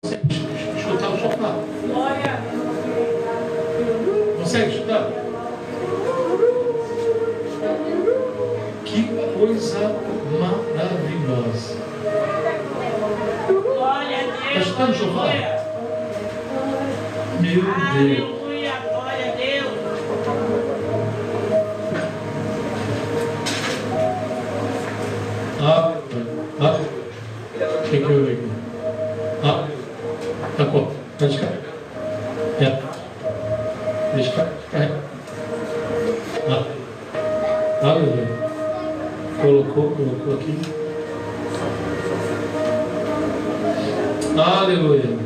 escutar o chofar? Consegue escutar? Que coisa maravilhosa. Está escutando o chofar? Meu Deus. Aleluia, glória a Deus. O que eu vi aqui? Tá bom, pode ficar. Deixa ficar. Aleluia. Colocou aqui. Aleluia.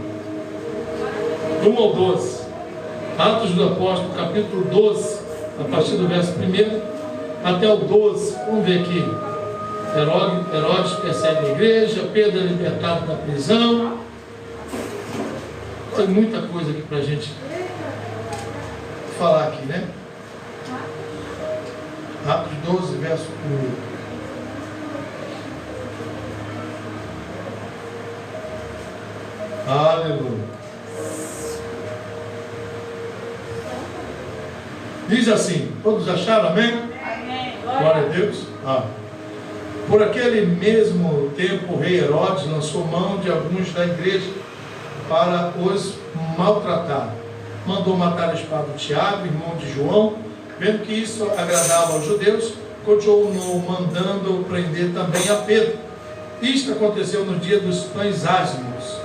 1 ao 12. Atos do Apóstolo, capítulo 12, a partir do verso 1 até o 12. Vamos ver aqui. Herodes persegue a igreja, Pedro é libertado da prisão. Tem muita coisa aqui para a gente falar aqui, né? Atos 12, verso 1. Aleluia. Diz assim, todos acharam, amém? Amém. Glória a Deus. Por aquele mesmo tempo, o rei Herodes lançou mão de alguns da igreja para os maltratar. Mandou matar a espada de Tiago, irmão de João. Vendo que isso agradava aos judeus, continuou mandando prender também a Pedro. Isto aconteceu no dia dos pães ázimos.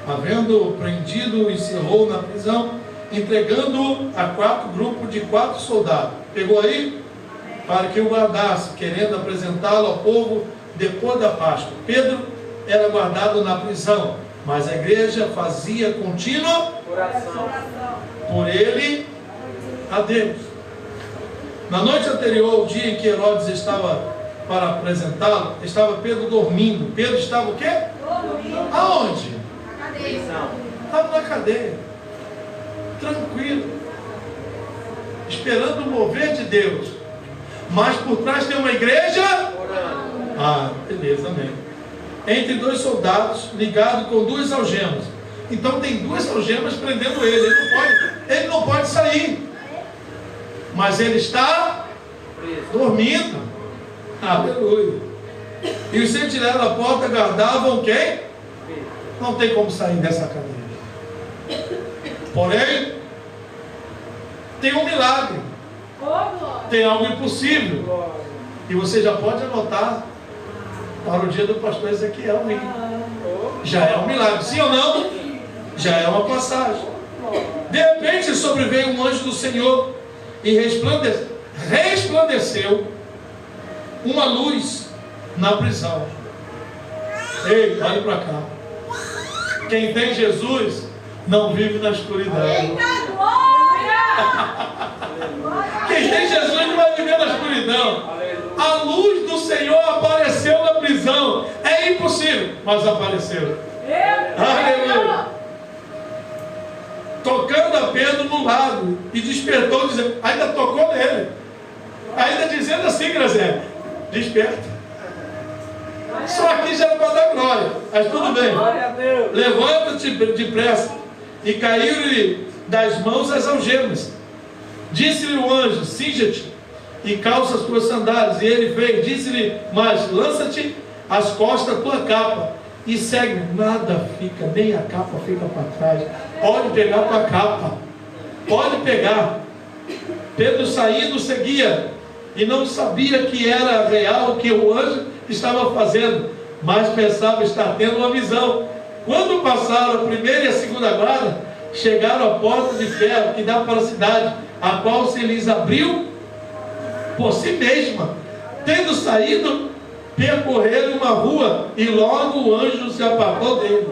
Havendo prendido, encerrou na prisão, entregando-o a 4 grupos de 4 soldados. Pegou aí? Para que o guardasse, querendo apresentá-lo ao povo depois da Páscoa. Pedro era guardado na prisão, mas a igreja fazia contínua oração por ele a Deus. Na noite anterior ao dia em que Herodes estava para apresentá-lo, estava Pedro dormindo. Pedro estava o quê? Dormindo. Aonde? Na cadeia. Estava na cadeia, tranquilo, esperando o mover de Deus. Mas por trás tem uma igreja orando. Beleza, amém. Entre 2 soldados, ligado com 2 algemas. Então tem 2 algemas prendendo ele. Ele não pode sair. Mas ele está dormindo. Aleluia. E os sentinelas da porta guardavam quem? Não tem como sair dessa cadeia. Porém, tem um milagre. Tem algo impossível. E você já pode anotar para o dia do pastor Ezequiel. Já é um milagre, sim ou não? Já é uma passagem. De repente sobreveio um anjo do Senhor e resplandeceu uma luz na prisão. Ei, olhe para cá. Quem tem Jesus não vive na escuridão. Quem tem Jesus não vai viver na escuridão. A luz do Senhor apareceu na prisão. É impossível, mas apareceu. Aleluia. Tocando a Pedro no lado e despertou, dizendo, ainda tocou nele, ainda dizendo assim, Graziele, desperta. Só aqui já era para dar glória, mas tudo bem. Levanta-te depressa. E caíram-lhe das mãos as algemas. Disse-lhe o anjo, cinja-te e calça as tuas sandálias. E ele veio, disse-lhe, mas lança-te as costas a tua capa e segue. Nada fica, nem a capa fica para trás. Pode pegar tua capa, pode pegar. Pedro saindo seguia e não sabia que era real o que o anjo estava fazendo, mas pensava estar tendo uma visão. Quando passaram a primeira e a segunda guarda, chegaram à porta de ferro que dá para a cidade, a qual se lhes abriu por si mesma. Tendo saído, percorreram uma rua e logo o anjo se apartou dele.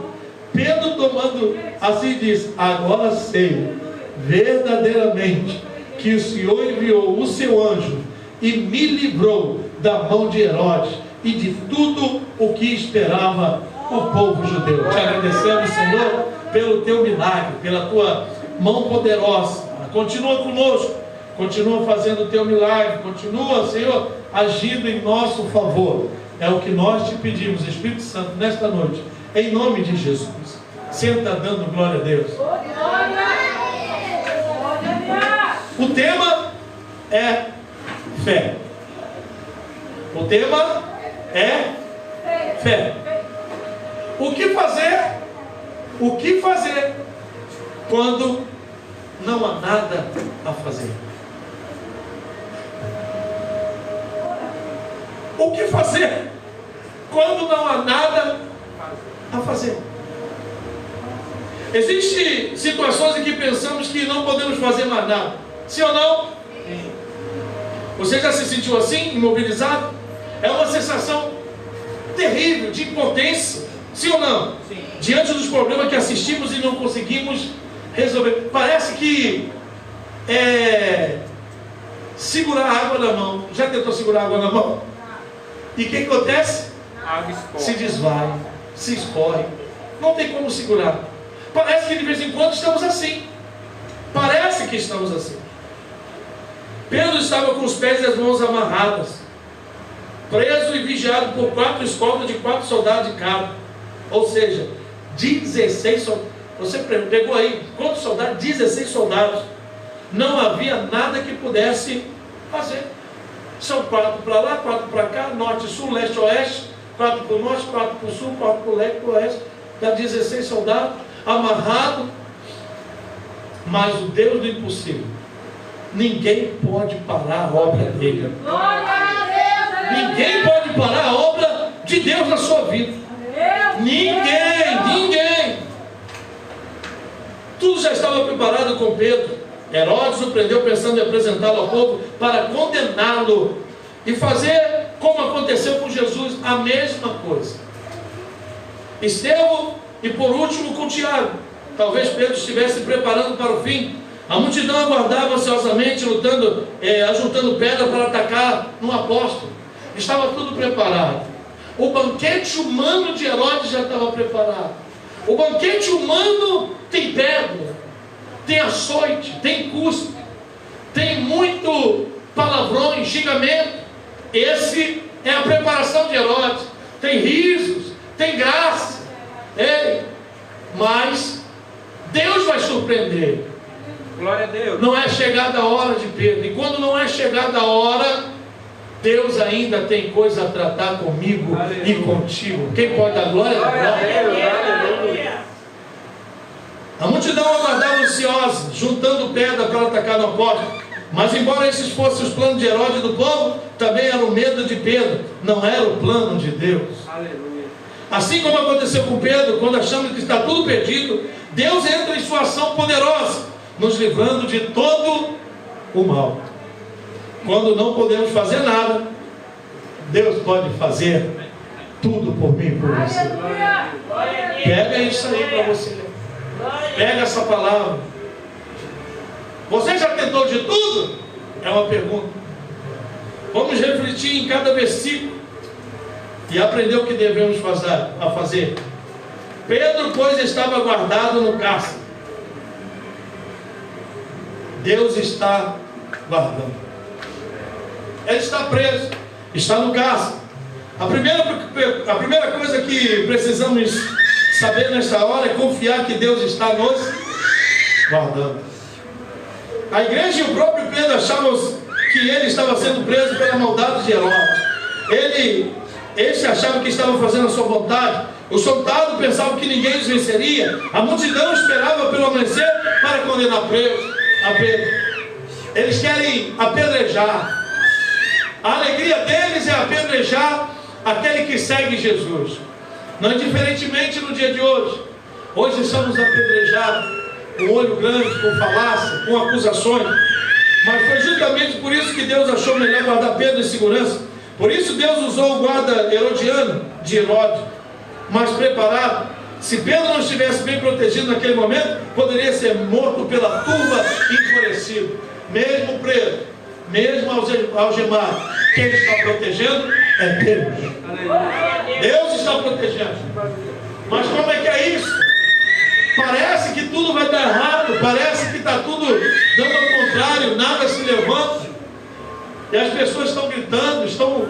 Pedro, tomando assim, disse, agora sei verdadeiramente que o Senhor enviou o seu anjo e me livrou da mão de Herodes e de tudo o que esperava o povo judeu. Te agradecemos, Senhor, pelo teu milagre, pela tua mão poderosa. Continua conosco, continua fazendo o teu milagre, continua, Senhor, agindo em nosso favor. É o que nós te pedimos, Espírito Santo, nesta noite, em nome de Jesus. Senta dando glória a Deus. O tema é fé. O tema é fé. O que fazer? O que fazer quando não há nada a fazer? O que fazer quando não há nada a fazer? Existem situações em que pensamos que não podemos fazer mais nada. Sim ou não? Sim. Você já se sentiu assim, imobilizado? É uma sensação terrível de impotência. Sim ou não? Sim. Diante dos problemas que assistimos e não conseguimos resolver. Parece que segurar a água na mão. Já tentou segurar a água na mão? E o que acontece? Se desvai, se escorre. Não tem como segurar. Parece que de vez em quando estamos assim. Parece que estamos assim. Pedro estava com os pés e as mãos amarradas, preso e vigiado por 4 escoltas de 4 soldados de cada. Ou seja, 16 soldados. Você pegou aí quantos soldados? 16 soldados. Não havia nada que pudesse fazer. São 4 para lá, 4 para cá, norte, sul, leste, oeste, 4 para o norte, 4 para o sul, 4 para o leste, para o oeste. Dá 16 soldados, amarrado. Mas o Deus do impossível, ninguém pode parar a obra dele. Ninguém pode parar a obra de Deus na sua vida. Ninguém. Tudo já estava preparado com Pedro. Herodes o prendeu pensando em apresentá-lo ao povo para condená-lo e fazer como aconteceu com Jesus, a mesma coisa. Estevão e por último com Tiago. Talvez Pedro estivesse preparando para o fim. A multidão aguardava ansiosamente, ajuntando pedra para atacar no apóstolo. Estava tudo preparado. O banquete humano de Herodes já estava preparado. O banquete humano tem pedra, tem açoite, tem cuspe, tem muito palavrões, xingamento. Esse é a preparação de Herodes. Tem risos, tem graça. Mas Deus vai surpreender. Glória a Deus. Não é chegada a hora de Pedro. E quando não é chegada a hora, Deus ainda tem coisa a tratar comigo. Aleluia. E contigo. Quem pode dar glória? Glória a Deus. Aleluia. A multidão aguardava ansiosa, juntando pedra para atacar no apóstolo. Mas embora esses fossem os planos de Herodes e do povo, também era o medo de Pedro. Não era o plano de Deus. Aleluia. Assim como aconteceu com Pedro, quando achamos que está tudo perdido, Deus entra em sua ação poderosa, nos livrando de todo o mal. Quando não podemos fazer nada, Deus pode fazer tudo por mim e por você. Pega isso aí para você. Pega essa palavra. Você já tentou de tudo? É uma pergunta. Vamos refletir em cada versículo e aprender o que devemos fazer. Pedro, pois, estava guardado no cárcere. Deus está guardando. Ele está preso, está no cárcere. A primeira coisa que precisamos saber nesta hora é confiar que Deus está nos guardando. A igreja e o próprio Pedro achavam que ele estava sendo preso pela maldade de Herodes. Este achava que estava fazendo a sua vontade. O soldado pensava que ninguém os venceria. A multidão esperava pelo amanhecer para condenar a Pedro. Eles querem apedrejar. A alegria deles é apedrejar aquele que segue Jesus. Não indiferentemente no dia de hoje. Hoje somos apedrejados com olho grande, com falácia, com acusações. Mas foi justamente por isso que Deus achou melhor guardar Pedro em segurança. Por isso Deus usou o guarda herodiano de Herodes, mais preparado. Se Pedro não estivesse bem protegido naquele momento, poderia ser morto pela turba enfurecido. Mesmo preso, mesmo algemado, quem está protegendo é Deus. Deus está protegendo. Mas como é que é isso? Parece que tudo vai dar errado, parece que está tudo dando ao contrário, nada se levanta. E as pessoas estão gritando, estão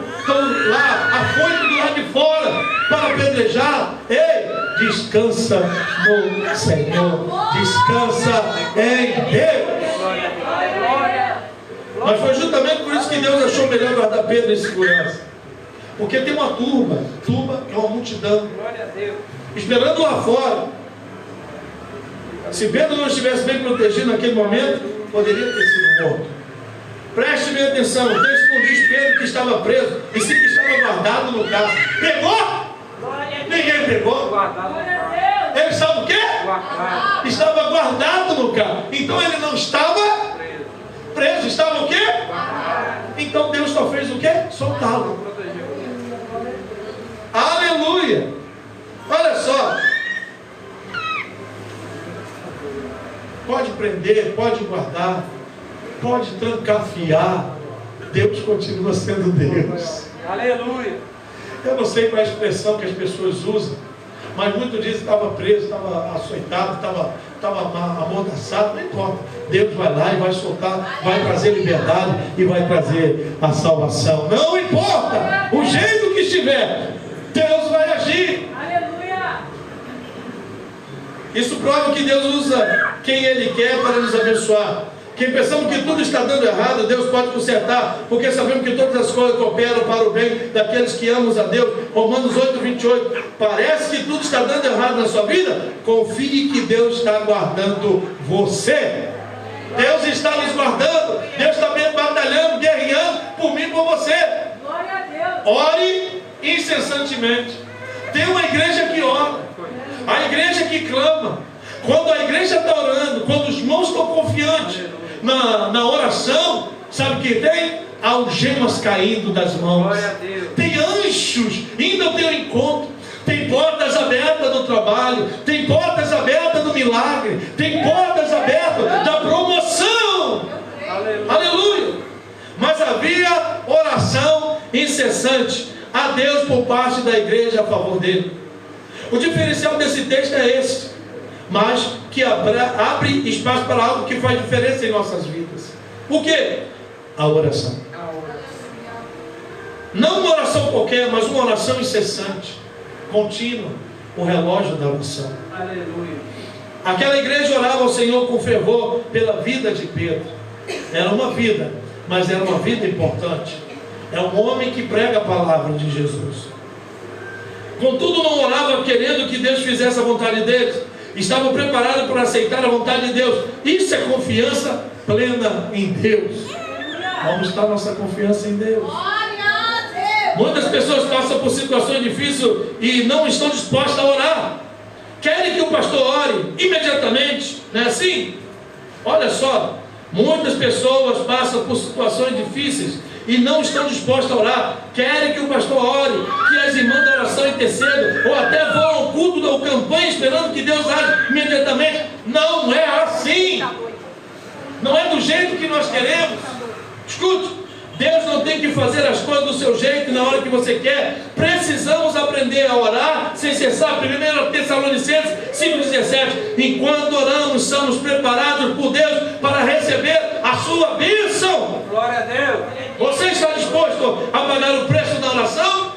lá, afoito do lado de fora, para apedrejar. Ei, descansa no Senhor, descansa em Deus. Mas foi justamente por isso que Deus achou melhor guardar Pedro em segurança. Porque tem uma turma que é uma multidão, esperando lá fora. Se Pedro não estivesse bem protegido naquele momento, poderia ter sido morto. Preste bem atenção, o texto não diz Pedro que estava preso, e sim que estava guardado no carro. Pegou? Ninguém pegou. Ele estava o quê? Estava guardado no carro. Então ele não estava preso, estava o quê? Então Deus só fez o quê? Soltá-lo. Aleluia! Olha só. Pode prender, pode guardar, pode trancafiar. Deus continua sendo Deus. Aleluia! Eu não sei qual é a expressão que as pessoas usam, mas muitos dizem que estava preso, estava açoitado, estava amordaçado, não importa. Deus vai lá e vai soltar, vai trazer liberdade e vai trazer a salvação. Não importa o jeito que estiver, Deus vai agir. Aleluia! Isso prova que Deus usa quem Ele quer para nos abençoar. Quem pensamos que tudo está dando errado, Deus pode consertar, porque sabemos que todas as coisas cooperam para o bem daqueles que amam a Deus. Romanos 8, 28. Parece que tudo está dando errado na sua vida? Confie que Deus está guardando você. Deus está nos guardando. Deus está batalhando, guerreando por mim e por você. Glória a Deus! Ore incessantemente. Tem uma igreja que ora, a igreja que clama. Quando a igreja está orando, quando os irmãos estão confiantes na oração, sabe o que tem? Algemas caindo das mãos, tem anjos indo ao teu encontro, tem portas abertas no trabalho, tem portas abertas no milagre, tem portas abertas da promoção. Aleluia! Mas havia oração incessante a Deus por parte da igreja a favor dele. O diferencial desse texto é esse, mas que abre espaço para algo que faz diferença em nossas vidas. O que? A oração. Não uma oração qualquer, mas uma oração incessante, contínua, o relógio da oração. Aleluia. Aquela igreja orava ao Senhor com fervor pela vida de Pedro. Era uma vida, mas era uma vida importante. É um homem que prega a palavra de Jesus. Contudo, não orava querendo que Deus fizesse a vontade deles. Estavam preparados para aceitar a vontade de Deus. Isso é confiança plena em Deus. Vamos estar nossa confiança em Deus. Muitas pessoas passam por situações difíceis e não estão dispostas a orar. Querem que o pastor ore imediatamente. Não é assim? Olha só, muitas pessoas passam por situações difíceis e não estão dispostos a orar. Querem que o pastor ore, que as irmãs da oração intercedam, ou até vão ao culto ou campanha esperando que Deus age imediatamente. Não é assim. Não é do jeito que nós queremos. Escute, Deus não tem que fazer as coisas do seu jeito na hora que você quer. Precisamos aprender a orar sem cessar. 1 Tessalonicenses 5,17. Enquanto oramos, somos preparados por Deus para receber a sua bênção. Glória a Deus. Você está disposto a pagar o preço da oração?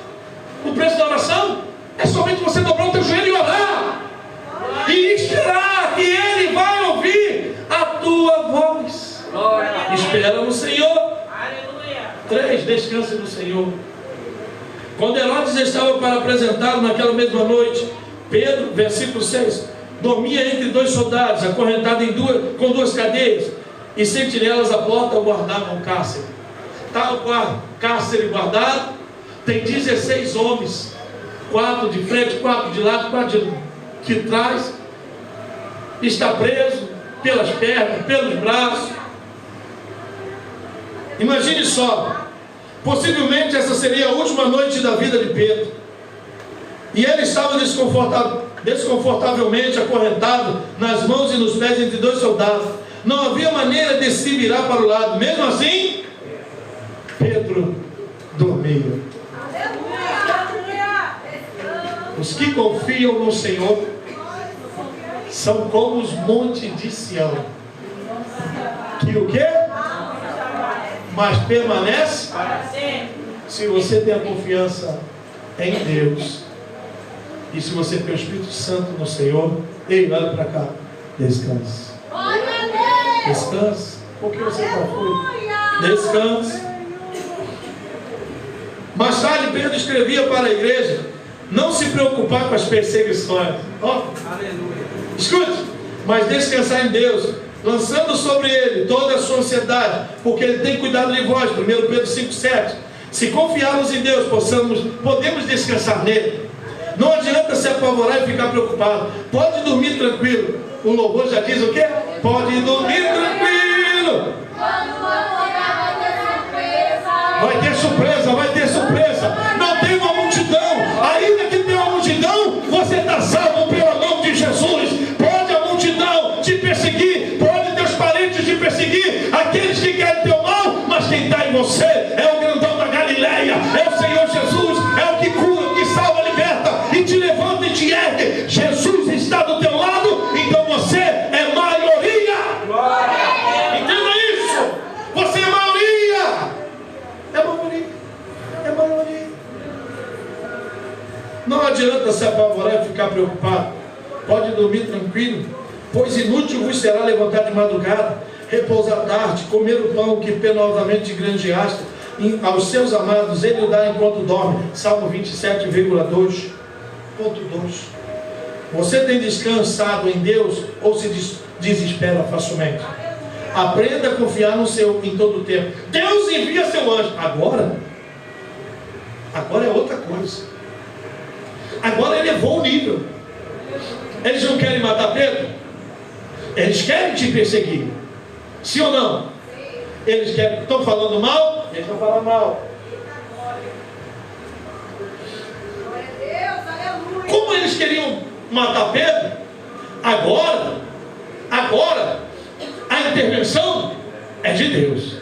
O preço da oração é somente você dobrar o teu joelho e orar. E esperar que Ele vai ouvir a tua voz. Glória. Espera no Senhor. Aleluia! 3. Descanse no Senhor. Quando Herodes estava para apresentá-lo naquela mesma noite, Pedro, versículo 6, dormia entre dois soldados, acorrentado com duas cadeias, e sentinelas à porta guardavam o cárcere. Está o cárcere guardado, tem 16 homens, 4 de frente, 4 de lado, 4 de trás. Está preso pelas pernas, pelos braços. Imagine só, possivelmente essa seria a última noite da vida de Pedro, e ele estava desconfortavelmente acorrentado nas mãos e nos pés entre dois soldados. Não havia maneira de se virar para o lado. Mesmo assim, Pedro dormia. Os que confiam no Senhor são como os montes de Sião, que o quê? Mas permanece. Se você tem a confiança em Deus, E se você tem o Espírito Santo no Senhor, ei, olha para cá, descanse. Descanse. Por que você está fui? Descanse. Mais tarde, Pedro escrevia para a igreja não se preocupar com as perseguições. Aleluia. Escute, mas descansar em Deus, lançando sobre Ele toda a sua ansiedade, porque Ele tem cuidado de vós. 1 Pedro 5,7. Se confiarmos em Deus, podemos descansar nele. Não adianta se apavorar e ficar preocupado. Pode dormir tranquilo. O louvor já diz o quê? Pode dormir tranquilo. Vai ter surpresa, vai ter surpresa. Não tem uma multidão. Ainda que tenha uma multidão, você está salvo pelo nome de Jesus. Pode a multidão te perseguir, pode teus parentes te perseguir, aqueles que querem teu mal, mas quem está em você é o grandão da Galileia, é o Senhor Jesus, é o que cura, que salva, liberta e te levanta e te ergue. Jesus está do teu lado, então você é maioria. Entenda isso. Você é maioria. É maioria. É maioria. Não adianta se apavorar e ficar preocupado. Pode dormir tranquilo, pois inútil vos será levantar de madrugada, repousar tarde, comer o pão que penosamente granjeaste aos seus amados, ele o dá enquanto dorme. Salmo 27,2. Ponto 2. Você tem descansado em Deus ou se desespera facilmente? Aprenda a confiar no seu em todo o tempo. Deus envia seu anjo. Agora é outra coisa. Agora elevou o nível. Eles não querem matar Pedro? Eles querem te perseguir. Sim ou não? Eles querem, estão falando mal? Eles vão falar mal. Como eles queriam matar Pedro? Agora a intervenção é de Deus.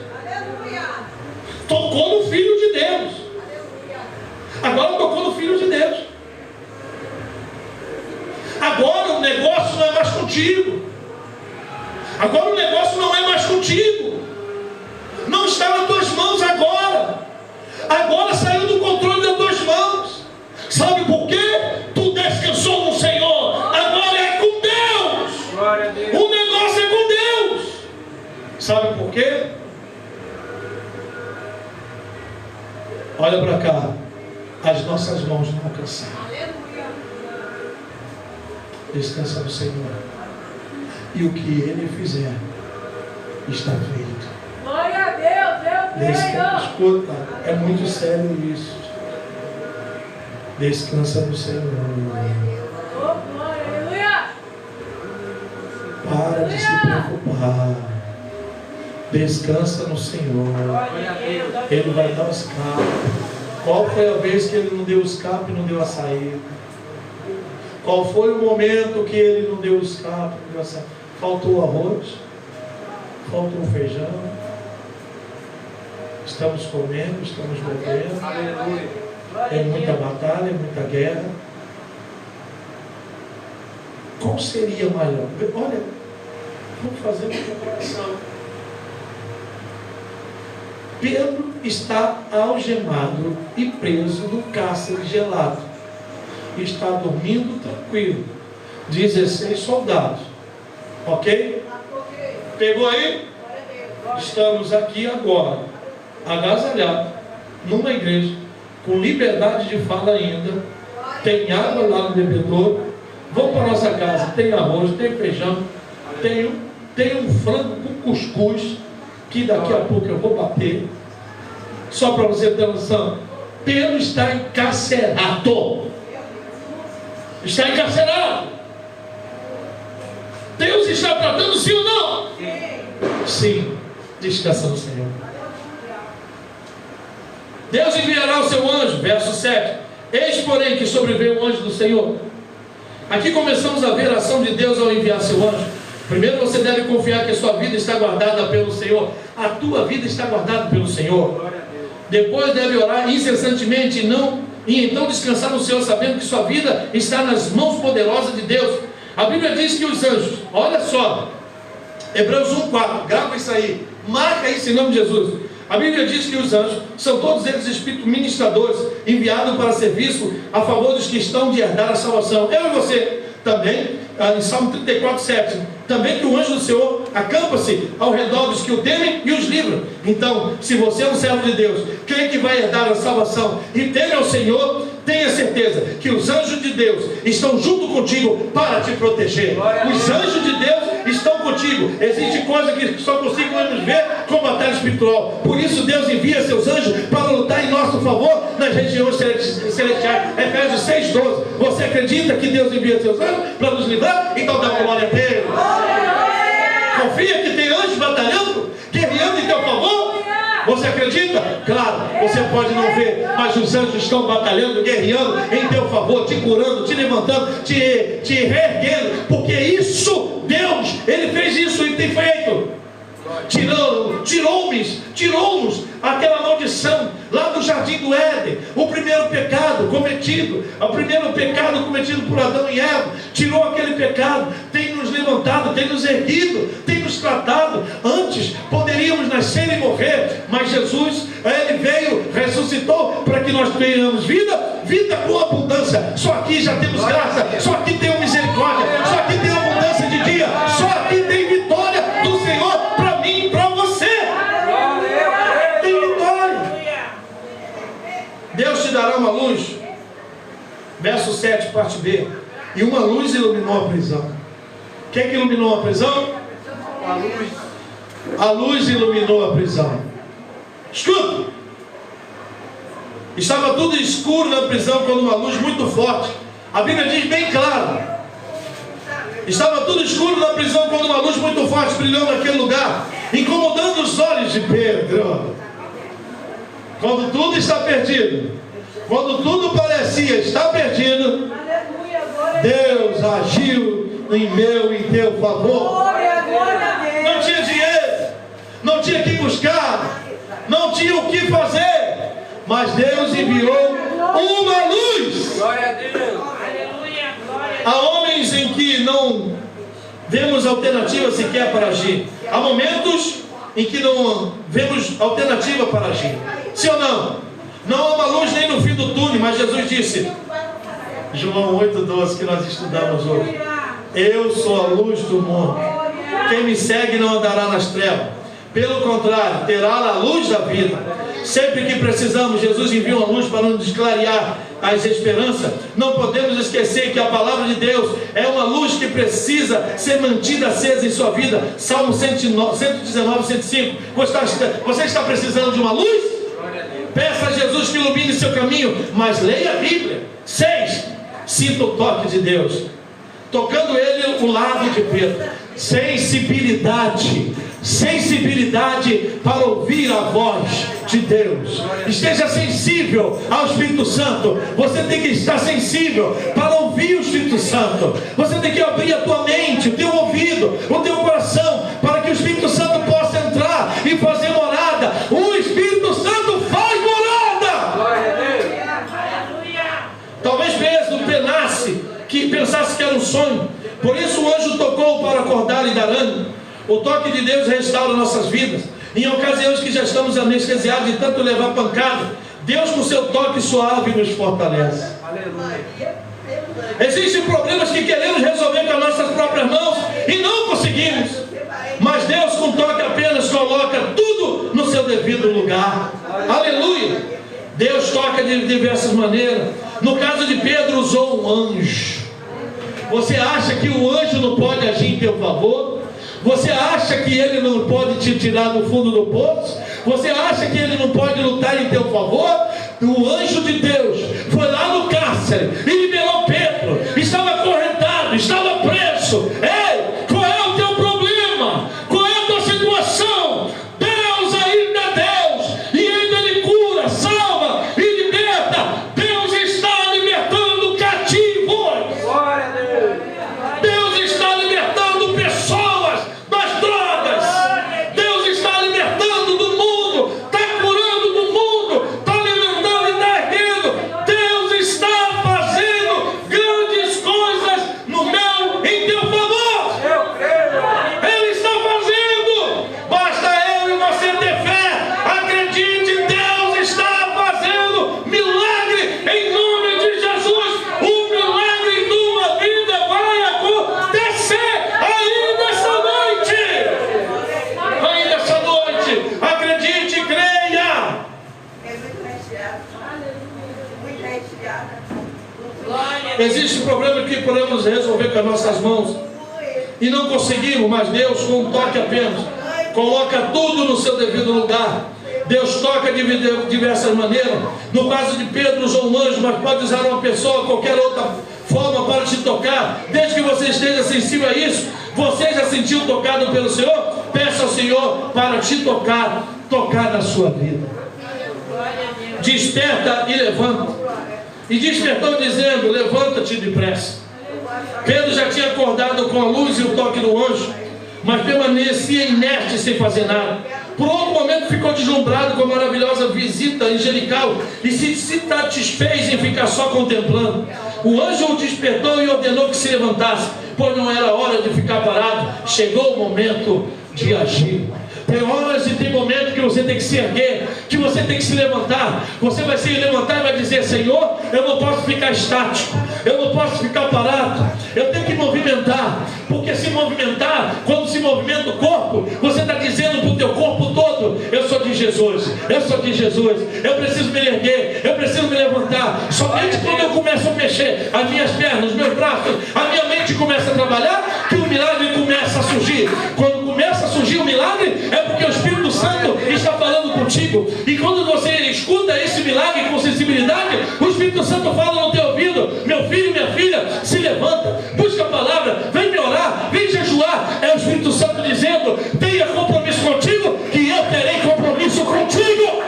Tocou no Filho de Deus. Agora tocou no Filho de Deus. Agora o negócio não é mais contigo. Agora o negócio não é mais contigo. Não está nas tuas mãos agora. Agora saiu do controle das tuas mãos. Sabe por quê? Tu descansou no Senhor. Agora é com Deus. Glória a Deus. O negócio é com Deus. Sabe por quê? Olha para cá. As nossas mãos não alcançaram. Descansa no Senhor. E o que Ele fizer está feito. Glória a Deus, Descansa. Escuta, é muito sério isso. Descansa no Senhor. Oh, glória, aleluia. Para de se preocupar. Descansa no Senhor. Ele vai dar o escape. Qual foi a vez que Ele não deu o escape e não deu a saída? Qual foi o momento que Ele não deu o escape, não deu a saída? Faltou arroz? Faltou feijão? Estamos comendo, estamos bebendo. Aleluia. É muita batalha, é muita guerra. Qual seria maior? Olha, vamos fazer uma comparação. Pedro está algemado e preso no cárcere gelado. Está dormindo tranquilo. 16 soldados. Ok? Pegou aí? Estamos aqui agora, agasalhados, numa igreja, com liberdade de fala ainda. Tem água lá no bebedouro. Vamos para a nossa casa. Tem arroz, tem feijão, tem um frango com cuscuz, que daqui a pouco eu vou bater. Só para você ter noção, Pedro está encarcerado. Está encarcerado. Deus está tratando, sim ou não? Sim. Descansa no Senhor. Deus enviará o seu anjo, verso 7. Eis, porém, que sobreveio o anjo do Senhor. Aqui começamos a ver a ação de Deus ao enviar seu anjo. Primeiro você deve confiar que a sua vida está guardada pelo Senhor. A tua vida está guardada pelo Senhor. Depois deve orar incessantemente e então descansar no Senhor, sabendo que sua vida está nas mãos poderosas de Deus. A Bíblia diz que os anjos, olha só, Hebreus 1,4, grava isso aí, marca isso em nome de Jesus. A Bíblia diz que os anjos são todos eles espíritos ministradores, enviados para serviço a favor dos que estão de herdar a salvação. Eu e você também, em Salmo 34, 7, também que o anjo do Senhor acampa-se ao redor dos que o temem e os livra. Então, se você é um servo de Deus, quem que vai herdar a salvação e teme ao Senhor, tenha certeza que os anjos de Deus estão junto contigo para te proteger. Os anjos de Deus estão contigo. Existe coisa que só conseguimos ver com batalha espiritual. Por isso Deus envia seus anjos para lutar em nosso favor nas regiões celestiais. Efésios 6:12. Você acredita que Deus envia seus anjos para nos livrar? Então dá glória a Deus. Confia que tem anjos batalhando, guerreando em teu favor? Você acredita? Claro, você pode não ver, mas os anjos estão batalhando, guerreando em teu favor, te curando, te levantando, te reerguendo, porque isso, Deus, Ele fez isso, Ele tem feito. Tirou-nos aquela maldição lá do jardim do Éden, o primeiro pecado cometido por Adão e Eva, tirou aquele pecado, tem nos levantado, tem nos erguido, tem nos tratado. Antes poderíamos nascer e morrer, mas Jesus, Ele veio, ressuscitou para que nós tenhamos vida com abundância. Só aqui já temos graça, só aqui tem misericórdia, só aqui tem abundância de dia, só aqui tem vitória do Senhor para mim e para você. Tem vitória. Deus te dará uma luz. Verso 7, parte B. E uma luz iluminou a prisão. Quem é que iluminou a prisão? A luz. A luz iluminou a prisão. Escuta. Estava tudo escuro na prisão quando uma luz muito forte. A Bíblia diz bem claro. Estava tudo escuro na prisão quando uma luz muito forte brilhou naquele lugar, incomodando os olhos de Pedro. Quando tudo está perdido, quando tudo parecia estar perdido, Deus agiu em meu e em teu favor. Não tinha dinheiro, não tinha que buscar, não tinha o que fazer, mas Deus enviou uma luz. Glória a Deus. Há homens em que não vemos alternativa sequer para agir. Há momentos em que não vemos alternativa para agir. Sim ou não? Não há uma luz nem no fim do túnel, mas Jesus disse, João 8,12, que nós estudamos hoje: eu sou a luz do mundo. Quem me segue não andará nas trevas. Pelo contrário, terá a luz da vida. Sempre que precisamos, Jesus envia uma luz para nos clarear as esperanças. Não podemos esquecer que a palavra de Deus é uma luz que precisa ser mantida acesa em sua vida. Salmo 119, 105. Você está precisando de uma luz? Peça a Jesus que ilumine seu caminho, mas leia a Bíblia. 6. Sinta o toque de Deus, tocando ele o lado de Pedro. Sensibilidade para ouvir a voz de Deus. Esteja sensível ao Espírito Santo. Você tem que estar sensível para ouvir o Espírito Santo. Você tem que abrir a tua mente, o teu ouvido, o teu coração, para que o Espírito Santo possa entrar e fazer morada. O Espírito Santo faz morada. Glória a Deus. Talvez Pedro pensasse que era um sonho. Por isso o anjo tocou para acordar e dar ânimo. O toque de Deus restaura nossas vidas. Em ocasiões que já estamos anestesiados de tanto levar pancada, Deus com seu toque suave nos fortalece. Aleluia. Existem problemas que queremos resolver com as nossas próprias mãos e não conseguimos. Mas Deus com toque apenas coloca tudo no seu devido lugar. Aleluia. Deus toca de diversas maneiras. No caso de Pedro, usou um anjo. Você acha que o anjo não pode agir em teu favor? Você acha que ele não pode te tirar do fundo do poço? Você acha que ele não pode lutar em teu favor? O anjo de Deus foi lá no cárcere e liberou Pedro. Estava acorrentado, estava preso. Ei, qual é o teu problema? Qual é a tua situação? Deus ainda é Deus, e ainda Ele cura, salva e liberta. Deus está libertando cativos. Glória a Deus. Deus está libertando pessoas das drogas. Deus está libertando do mundo, está curando do mundo, está levantando e está erguendo. Deus está fazendo tentamos resolver com as nossas mãos e não conseguimos, mas Deus, com um toque apenas, coloca tudo no seu devido lugar. Deus toca de diversas maneiras. No caso de Pedro, usou um anjo, mas pode usar uma pessoa, qualquer outra forma para te tocar. Desde que você esteja sensível a isso, você já sentiu tocado pelo Senhor? Peça ao Senhor para te tocar na sua vida. Desperta e levanta. E despertou dizendo: levanta-te depressa. Pedro já tinha acordado com a luz e o toque do anjo, mas permanecia inerte sem fazer nada. Por outro momento ficou deslumbrado com a maravilhosa visita angelical e se satisfez em ficar só contemplando. O anjo o despertou e ordenou que se levantasse, pois não era hora de ficar parado. Chegou o momento de agir. Tem horas e tem momentos que você tem que se erguer, que você tem que se levantar. Você vai se levantar e vai dizer: Senhor, eu não posso ficar estático, eu não posso ficar parado, eu tenho que movimentar. Porque se movimentar, quando se movimenta o corpo, você está dizendo para o teu corpo todo: eu sou de Jesus, eu sou de Jesus, eu preciso me erguer, eu preciso me levantar. Somente quando eu começo a mexer as minhas pernas, os meus braços, a minha mente começa a trabalhar, que o milagre começa a surgir. Quando começa a surgir o milagre, é porque o Espírito Santo está falando contigo. E quando você escuta esse milagre com sensibilidade, o Espírito Santo fala no teu ouvido: meu filho, minha filha, se levanta, busca a palavra, vem me orar, vem jejuar. É o Espírito Santo dizendo: tenha compromisso contigo, que eu terei compromisso contigo.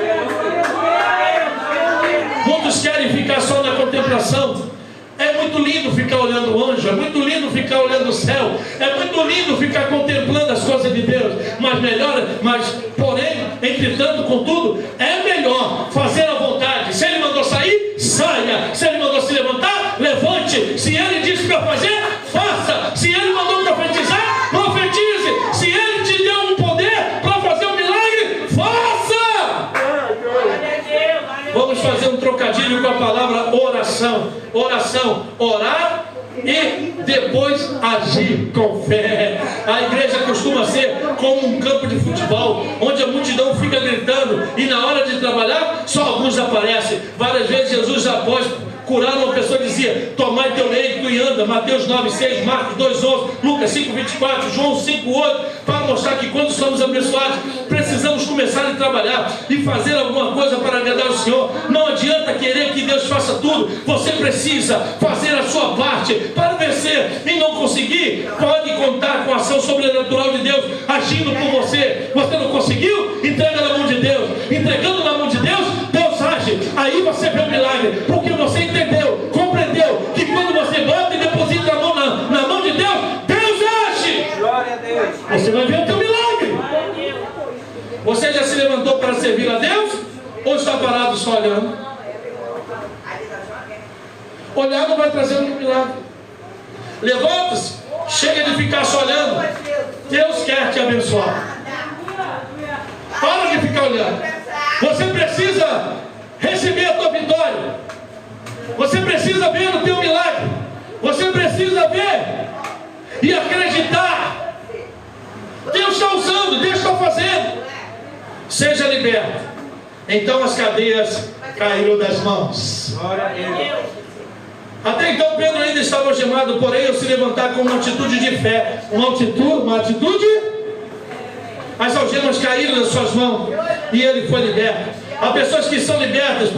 Muitos querem ficar só na contemplação. É muito lindo ficar olhando o anjo, é muito lindo ficar olhando o céu, é muito lindo ficar contemplando as coisas de Deus, porém, entretanto, contudo, é melhor fazer a vontade. Se Ele mandou sair, saia. Se Ele mandou se levantar, levante. Se Ele disse para fazer, faça. Se Ele mandou profetizar, profetize. Se Ele te deu um poder para fazer um milagre, faça. Vamos fazer um trocadilho com a palavra oração. Oração, orar e depois agir com fé. A igreja costuma ser como um campo de futebol, onde a multidão fica gritando e na hora de trabalhar só alguns aparecem. Várias vezes Jesus, após curar uma pessoa, dizia: tomai teu leito e anda. Mateus 9:6, Marcos 2:11, Lucas 5:24, João 5:8, para mostrar que quando somos abençoados, precisamos começar a trabalhar e fazer alguma coisa para agradar o Senhor. Não adianta querer que Deus faça tudo. Você precisa fazer a sua parte para vencer. E não conseguir, pode contar com a ação sobrenatural de Deus agindo por você. Você não conseguiu? Entrega na mão de Deus. Entregando na mão de Deus, Deus age. Aí você vê o milagre, porque você entendeu, compreendeu que quando você bota e deposita a mão na mão de Deus, Deus age. Glória a Deus. Você vai ver o teu milagre. Você já se levantou para servir a Deus? Ou está parado só olhando? Olhar não vai trazer um milagre. Levanta-se. Chega de ficar só olhando. Deus quer te abençoar. Para de ficar olhando. Você precisa receber a tua vitória. Você precisa ver o teu milagre. Você precisa ver e acreditar. Deus está usando, Deus está fazendo. Seja liberto. Então as cadeias caíram das mãos. Glória a Deus. Até então Pedro ainda estava algemado, porém ao se levantar com uma atitude de fé, uma atitude, as algemas caíram nas suas mãos e ele foi liberto. Há pessoas que são libertas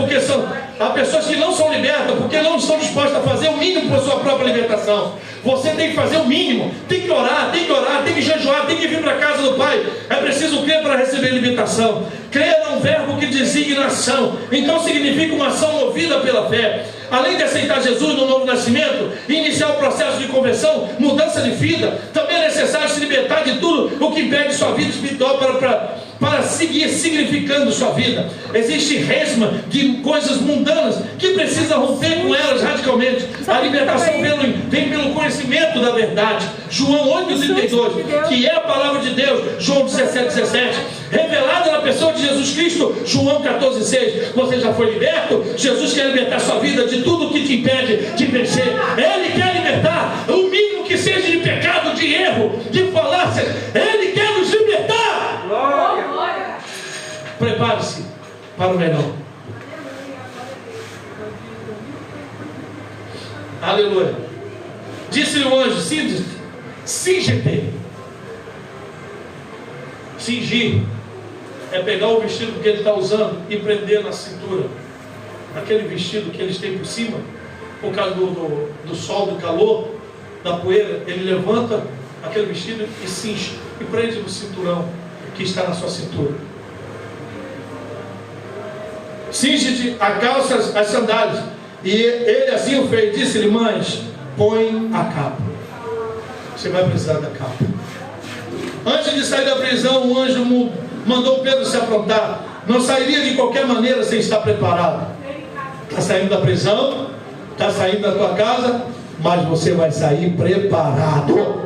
há pessoas que não são libertas porque não estão dispostas a fazer o mínimo por sua própria libertação. Você tem que fazer o mínimo, tem que orar, tem que jejuar, tem que vir para a casa do Pai. É preciso crer para receber libertação. Crer é um verbo que designa ação, então significa uma ação movida pela fé. Além de aceitar Jesus no novo nascimento, iniciar o processo de conversão, mudança de vida, também é necessário se libertar de tudo o que impede sua vida espiritual para seguir significando sua vida. Existe resma de coisas mundanas que precisa romper com elas radicalmente. A libertação vem pelo conhecimento da verdade. João 8,32, que é a palavra de Deus. João 17,17, revelada na pessoa de Jesus Cristo. João 14,6. Você já foi liberto? Jesus quer libertar sua vida de tudo que te impede de vencer. Ele quer libertar o mínimo que seja de pecado, de erro, de falácias. Ele quer nos libertar. Glória. Prepare-se para o melhor. Aleluia. Disse-lhe o anjo: cinge-te. Cingir é pegar o vestido que ele está usando e prender na cintura. Aquele vestido que eles têm por cima, por causa do sol, do calor, da poeira, ele levanta aquele vestido e cinge e prende no cinturão que está na sua cintura. Cinge-te a calça, as sandálias. E ele assim o fez. Disse-lhe: mães, põe a capa. Você vai precisar da capa. Antes de sair da prisão, o anjo mandou Pedro se aprontar. Não sairia de qualquer maneira sem estar preparado. Está saindo da prisão, está saindo da tua casa, mas você vai sair preparado.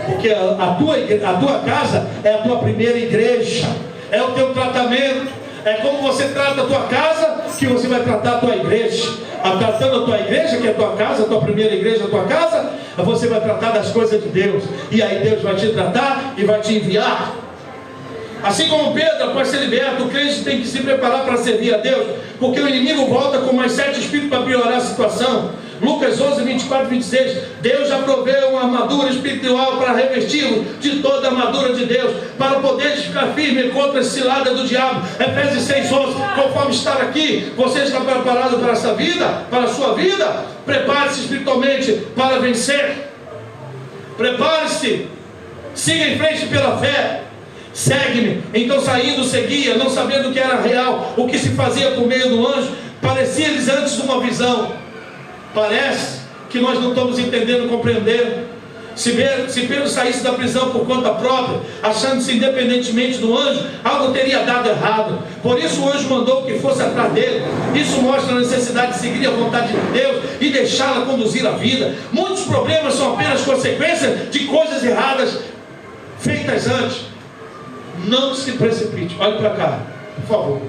Porque a tua casa é a tua primeira igreja, é o teu tratamento. É como você trata a tua casa que você vai tratar a tua igreja. Tratando a tua igreja, que é a tua casa, a tua primeira igreja, a tua casa, você vai tratar das coisas de Deus. E aí Deus vai te tratar e vai te enviar. Assim como Pedro, após ser liberto, o crente tem que se preparar para servir a Deus, porque o inimigo volta com mais 7 espíritos para piorar a situação. Lucas 11, 24 e 26. Deus já proveu uma armadura espiritual para revesti-lo de toda a armadura de Deus, para poder ficar firme contra a cilada do diabo. Efésios 6, 11. Conforme estar aqui, você está preparado para essa vida, para a sua vida? Prepare-se espiritualmente para vencer. Prepare-se. Siga em frente pela fé. Segue-me. Então saindo seguia, não sabendo o que era real, o que se fazia por meio do anjo. Parecia-lhes antes uma visão. Parece que nós não estamos entendendo, compreendendo. Se Pedro saísse da prisão por conta própria, achando-se independentemente do anjo, algo teria dado errado. Por isso o anjo mandou que fosse atrás dele. Isso mostra a necessidade de seguir a vontade de Deus e deixá-la conduzir a vida. Muitos problemas são apenas consequência de coisas erradas feitas antes. Não se precipite. Olhe para cá, por favor.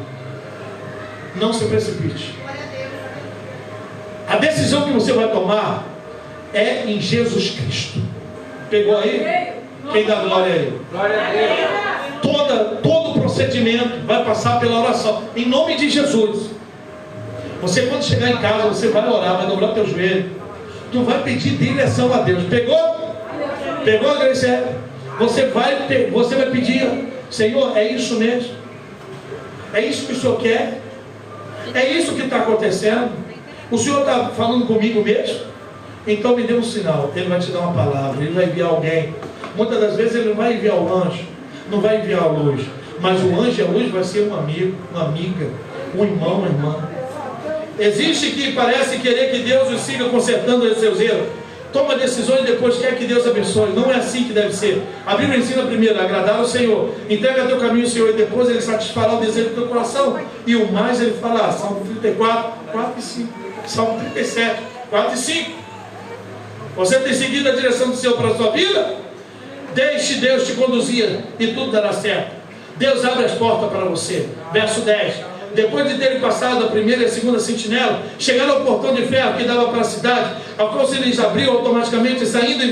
Não se precipite. A decisão que você vai tomar é em Jesus Cristo. Pegou aí? Quem dá glória a Ele? Glória a Deus. Todo o procedimento vai passar pela oração. Em nome de Jesus. Você, quando chegar em casa, você vai orar, vai dobrar teu joelho. Tu vai pedir direção a Deus. Pegou? Pegou, Grace? Você vai pedir: Senhor, é isso mesmo? É isso que o Senhor quer? É isso que está acontecendo? O Senhor está falando comigo mesmo? Então me dê um sinal. Ele vai te dar uma palavra, Ele vai enviar alguém. Muitas das vezes Ele não vai enviar o anjo, não vai enviar a luz, mas o anjo e a luz vai ser um amigo, uma amiga, um irmão, uma irmã. Existe que parece querer que Deus os siga consertando os seus erros. Toma decisões e depois quer que Deus abençoe. Não é assim que deve ser. A Bíblia ensina primeiro a agradar ao Senhor. Entrega teu caminho ao Senhor e depois Ele satisfará o desejo do teu coração. E o mais Ele falará. Salmo 34, 4 e 5. Salmo 37, 4 e 5. Você tem seguido a direção do Senhor para a sua vida? Deixe Deus te conduzir e tudo dará certo. Deus abre as portas para você. Verso 10. Depois de terem passado a primeira e a segunda sentinela, chegaram ao portão de ferro que dava para a cidade, ao qual se lhes abriu automaticamente, saindo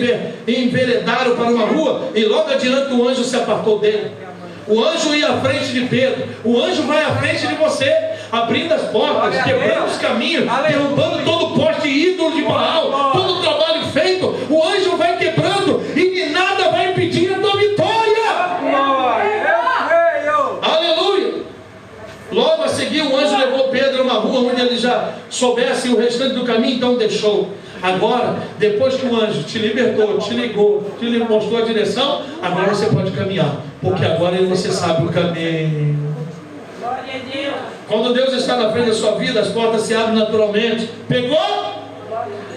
e enveredaram para uma rua, e logo adiante o anjo se apartou dele. O anjo ia à frente de Pedro. O anjo vai à frente de você, abrindo as portas, quebrando os caminhos, derrubando todo poste ídolo de Baal, todo o trabalho feito. O anjo vai quebrando e de nada vai impedir a tua vitória. Aleluia. Logo a seguir o anjo levou Pedro a uma rua onde ele já soubesse o restante do caminho, então deixou. Agora, depois que o anjo te libertou, te ligou, te mostrou a direção, agora você pode caminhar, porque agora você sabe o caminho. Quando Deus está na frente da sua vida, as portas se abrem naturalmente. Pegou?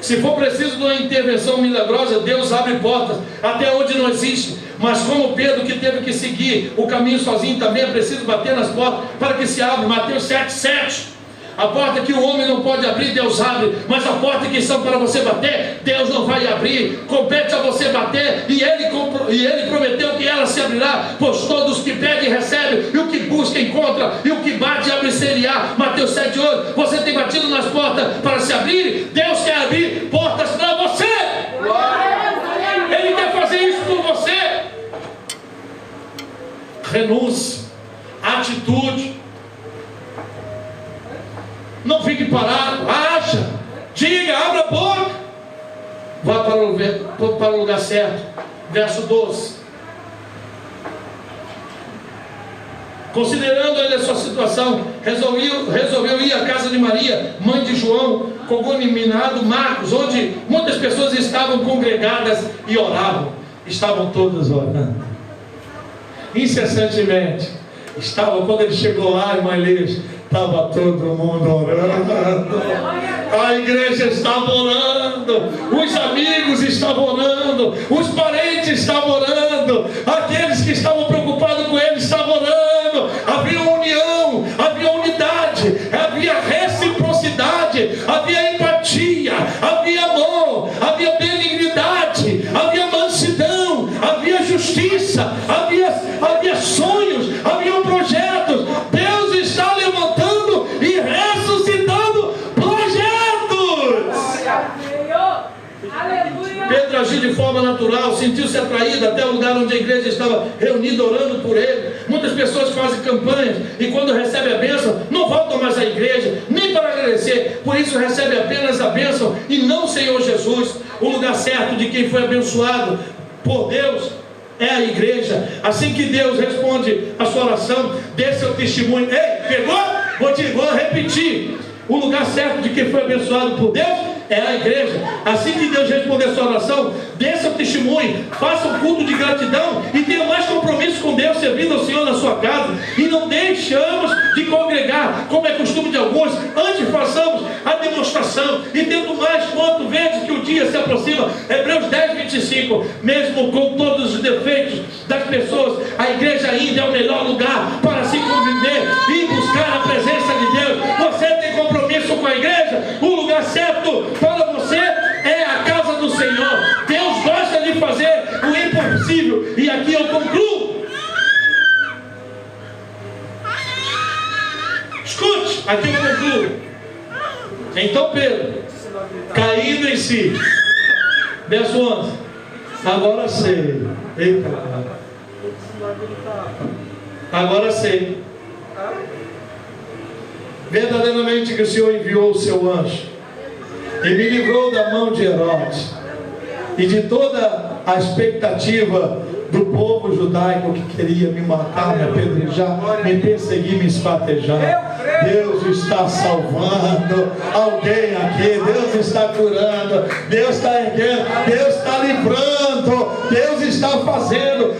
Se for preciso de uma intervenção milagrosa, Deus abre portas até onde não existe. Mas como Pedro, que teve que seguir o caminho sozinho, também é preciso bater nas portas para que se abra. Mateus 7, 7. A porta que o homem não pode abrir, Deus abre. Mas a porta que são para você bater, Deus não vai abrir. Compete a você bater. E ele prometeu que ela se abrirá. Pois todos que pedem recebem, e o que busca encontra, e o que bate abre-se-lhe-á. Mateus 7, 8. Você tem batido nas portas para se abrir? Deus quer abrir portas para você. Ele quer fazer isso por você. Renúncia, atitude. Não fique parado, haja, diga, abra a boca. Vá para o lugar certo. Verso 12. Considerando ele a sua situação, resolveu ir à casa de Maria, mãe de João, cognominado Marcos, onde muitas pessoas estavam congregadas e oravam. Estavam todas orando incessantemente. Quando ele chegou lá, irmã Liz, estava todo mundo orando. A igreja estava orando, os amigos estavam orando, os parentes estavam orando, aqueles que estavam preocupados com ele estavam orando. Havia união, havia unidade, havia reciprocidade, havia empatia, havia amor, havia benignidade, havia mansidão, havia justiça, havia sonhos, havia projetos. Deus está levantando e ressuscitando projetos. Pedro agiu de forma natural, sentiu-se atraído até o lugar onde a igreja estava reunida orando por ele. Muitas pessoas fazem campanhas e quando recebem a bênção não voltam mais à igreja, nem para agradecer, por isso recebe apenas a bênção e não o Senhor Jesus. O lugar certo de quem foi abençoado por Deus é a igreja. Assim que Deus responde a sua oração, dê seu testemunho. Ei, pegou? Vou repetir. O lugar certo de quem foi abençoado por Deus é a igreja. Assim que Deus responder a sua oração, dê seu testemunho, faça um culto de gratidão e tenha mais compromisso com Deus, servindo ao Senhor na sua casa. E não deixamos de congregar, como é costume de alguns. Antes façamos a demonstração, e tendo mais quanto vede que o dia se aproxima. Hebreus 10, 25. Mesmo com todos os defeitos das pessoas, a igreja ainda é o melhor lugar para se conviver e buscar a presença de Deus. Você tem compromisso com a igreja? O lugar certo para você é a casa do Senhor. Deus gosta de fazer o impossível. E aqui eu concluo. Escute, aqui eu concluo. Então Pedro, caindo em si, verso 11. Agora sei. Eita, agora sei verdadeiramente que o Senhor enviou o seu anjo e me livrou da mão de Herodes e de toda a expectativa do povo judaico que queria me matar, me apedrejar, me perseguir, me esquartejar. Deus está salvando alguém aqui, Deus está curando, Deus está erguendo, Deus está livrando, Deus está fazendo.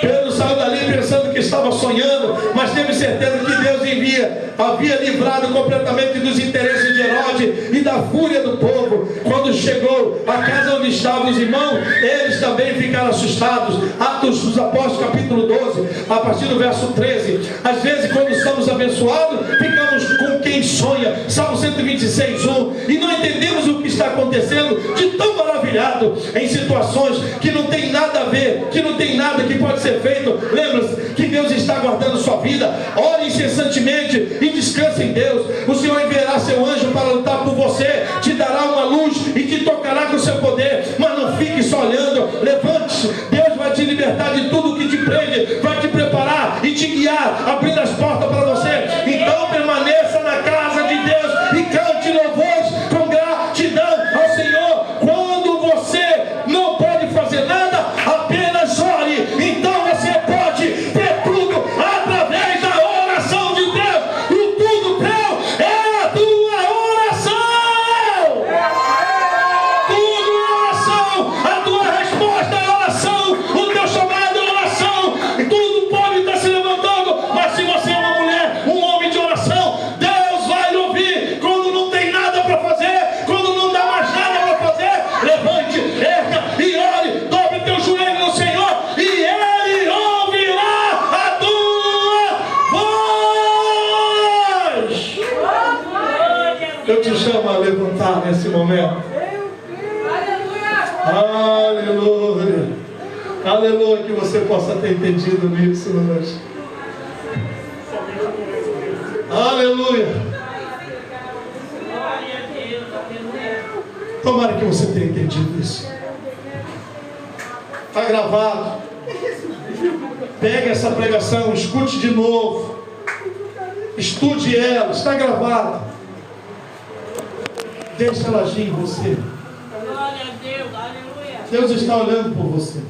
Pedro saiu dali pensando que estava sonhando, mas teve certeza que Deus havia livrado completamente dos interesses de Herodes e da fúria do povo. Quando chegou à casa onde estavam os irmãos, eles também ficaram assustados. Atos dos Apóstolos, capítulo 12, a partir do verso 13. Às vezes, quando somos abençoados, ficamos com quem sonha. Salmo 126, 1. E não entendemos o que está acontecendo, de tão maravilhado em situações que não tem nada a ver, que não tem nada que pode ser feito. Lembra-se que Deus está guardando sua vida. Ore incessantemente e descanse em Deus. O Senhor enviará seu anjo para lutar por você, te dará uma luz e te tocará com seu poder. Mas não fique só olhando, levante-se. Deus vai te libertar de tudo que te prende, vai te preparar e te guiar, abrindo as portas para você. Então permaneça na casa de Deus e cante louvores com gratidão ao Senhor. Quando você não pode fazer nada, apenas ore. Então você pode ter tudo através da oração de Deus. O tudo teu é a tua oração. Tudo é oração. A tua resposta é oração. O teu chamado é oração. Tudo pode estar se levantando, mas se você é uma mulher, um homem de oração, Deus vai ouvir. Quando não tem nada para fazer, quando não dá mais nada para fazer, levante, erga e ore. Dobre teu joelho no Senhor e Ele ouvirá a tua voz. Eu te chamo a levantar nesse momento. Aleluia. Aleluia, que você possa ter entendido nisso hoje. Aleluia. Tomara que você tenha entendido isso. Está gravado. Pegue essa pregação, escute de novo. Estude ela, está gravado. Deixa ela agir em você. Glória a Deus, aleluia. Deus está olhando por você.